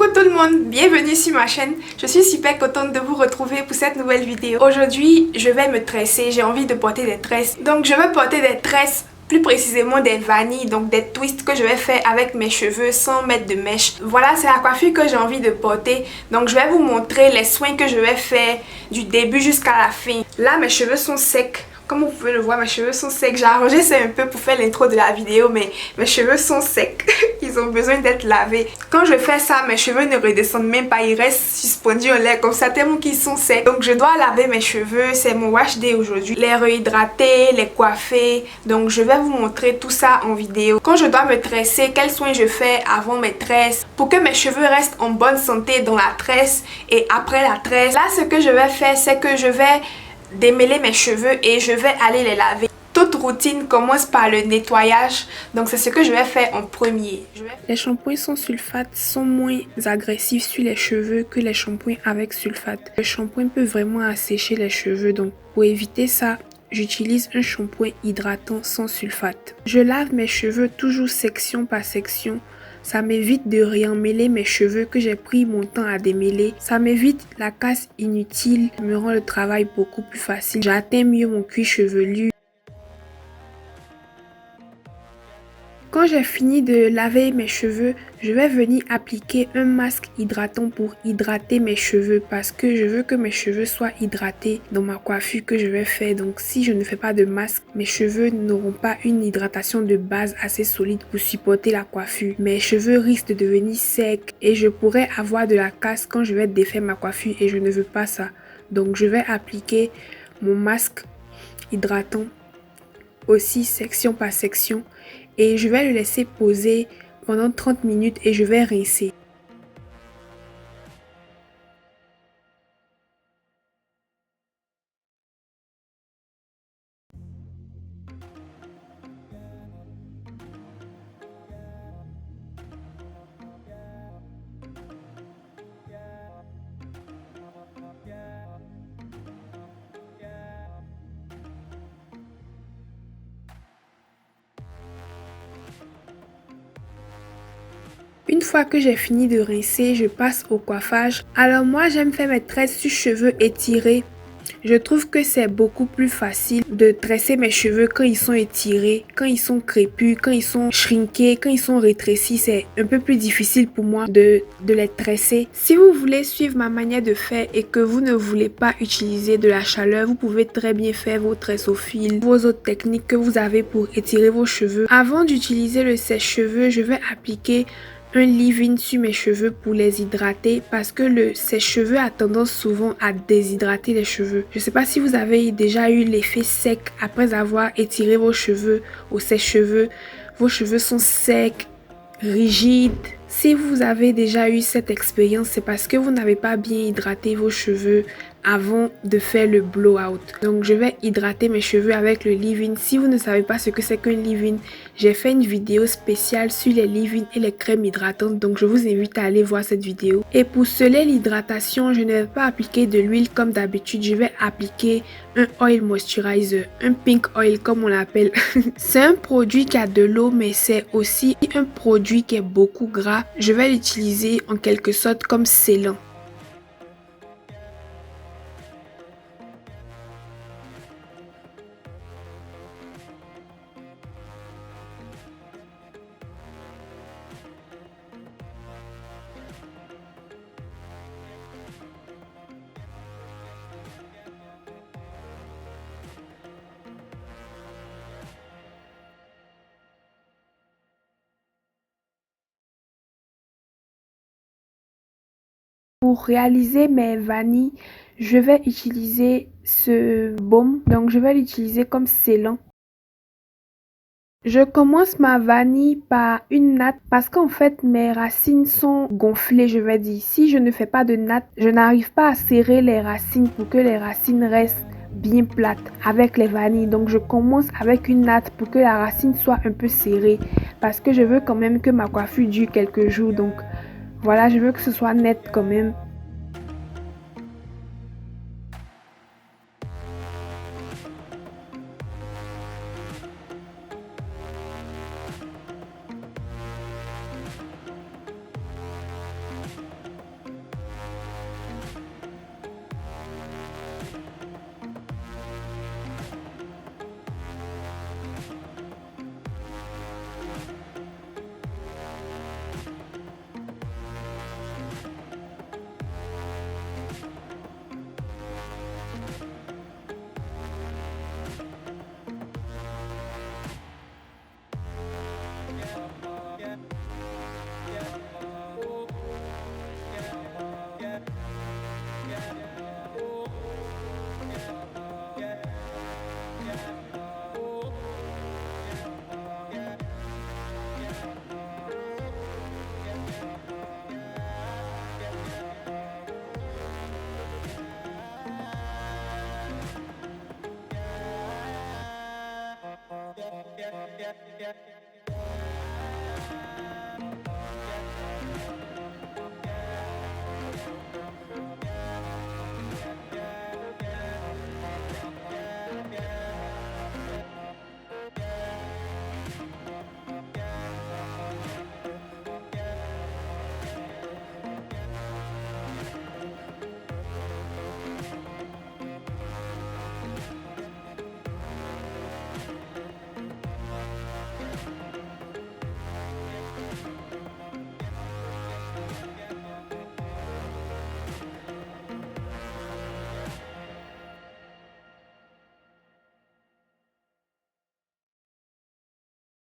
Coucou tout le monde, bienvenue sur ma chaîne. Je suis super contente de vous retrouver pour cette nouvelle vidéo. Aujourd'hui, je vais me tresser, j'ai envie de porter des tresses. Donc je vais porter des tresses, plus précisément des vanilles, donc des twists que je vais faire avec mes cheveux sans mettre de mèche. Voilà, c'est la coiffure que j'ai envie de porter. Donc je vais vous montrer les soins que je vais faire du début jusqu'à la fin. Là, mes cheveux sont secs. Comme vous pouvez le voir, mes cheveux sont secs. J'ai arrangé ça un peu pour faire l'intro de la vidéo, mais mes cheveux sont secs. Ils ont besoin d'être lavés. Quand je fais ça, mes cheveux ne redescendent même pas. Ils restent suspendus en l'air comme ça tellement qu'ils sont secs. Donc je dois laver mes cheveux. C'est mon wash day aujourd'hui. Les réhydrater, les coiffer. Donc je vais vous montrer tout ça en vidéo. Quand je dois me tresser, quels soins je fais avant mes tresses pour que mes cheveux restent en bonne santé dans la tresse et après la tresse. Là, ce que je vais faire, c'est que je vais démêler mes cheveux et je vais aller les laver. Toute routine commence par le nettoyage, donc c'est ce que je vais faire en premier. Les shampoings sans sulfate sont moins agressifs sur les cheveux que les shampoings avec sulfate. Le shampoing peut vraiment assécher les cheveux, donc pour éviter ça, j'utilise un shampoing hydratant sans sulfate. Je lave mes cheveux toujours section par section. Ça m'évite de réemmêler mes cheveux que j'ai pris mon temps à démêler. Ça m'évite la casse inutile, me rend le travail beaucoup plus facile. J'atteins mieux mon cuir chevelu. Quand j'ai fini de laver mes cheveux, je vais venir appliquer un masque hydratant pour hydrater mes cheveux parce que je veux que mes cheveux soient hydratés dans ma coiffure que je vais faire. Donc si je ne fais pas de masque, mes cheveux n'auront pas une hydratation de base assez solide pour supporter la coiffure. Mes cheveux risquent de devenir secs et je pourrais avoir de la casse quand je vais défaire ma coiffure et je ne veux pas ça. Donc je vais appliquer mon masque hydratant aussi section par section. Et je vais le laisser poser pendant 30 minutes et je vais rincer. Une fois que j'ai fini de rincer, je passe au coiffage. Alors moi, j'aime faire mes tresses sur cheveux étirés. Je trouve que c'est beaucoup plus facile de tresser mes cheveux quand ils sont étirés, quand ils sont crépus, quand ils sont shrinkés, quand ils sont rétrécis. C'est un peu plus difficile pour moi de les tresser. Si vous voulez suivre ma manière de faire et que vous ne voulez pas utiliser de la chaleur, vous pouvez très bien faire vos tresses au fil, vos autres techniques que vous avez pour étirer vos cheveux. Avant d'utiliser le sèche-cheveux, je vais appliquer un leave-in sur mes cheveux pour les hydrater parce que le sèche-cheveux a tendance souvent à déshydrater les cheveux. Je ne sais pas si vous avez déjà eu l'effet sec après avoir étiré vos cheveux au sèche-cheveux. Vos cheveux sont secs, rigides. Si vous avez déjà eu cette expérience, c'est parce que vous n'avez pas bien hydraté vos cheveux avant de faire le blowout. Donc je vais hydrater mes cheveux avec le leave-in. Si vous ne savez pas ce que c'est qu'un leave-in, j'ai fait une vidéo spéciale sur les leave-in et les crèmes hydratantes. Donc je vous invite à aller voir cette vidéo. Et pour sceller l'hydratation, je ne vais pas appliquer de l'huile comme d'habitude. Je vais appliquer un oil moisturizer, un pink oil comme on l'appelle. C'est un produit qui a de l'eau, mais c'est aussi un produit qui est beaucoup gras. Je vais l'utiliser en quelque sorte comme scellant. Pour réaliser mes vanilles, je vais utiliser ce baume. Donc je vais l'utiliser comme scellant. Je commence ma vanille par une natte parce qu'en fait mes racines sont gonflées, je vais dire. Si je ne fais pas de natte, je n'arrive pas à serrer les racines pour que les racines restent bien plates avec les vanilles. Donc je commence avec une natte pour que la racine soit un peu serrée parce que je veux quand même que ma coiffure dure quelques jours. Donc voilà, je veux que ce soit net quand même.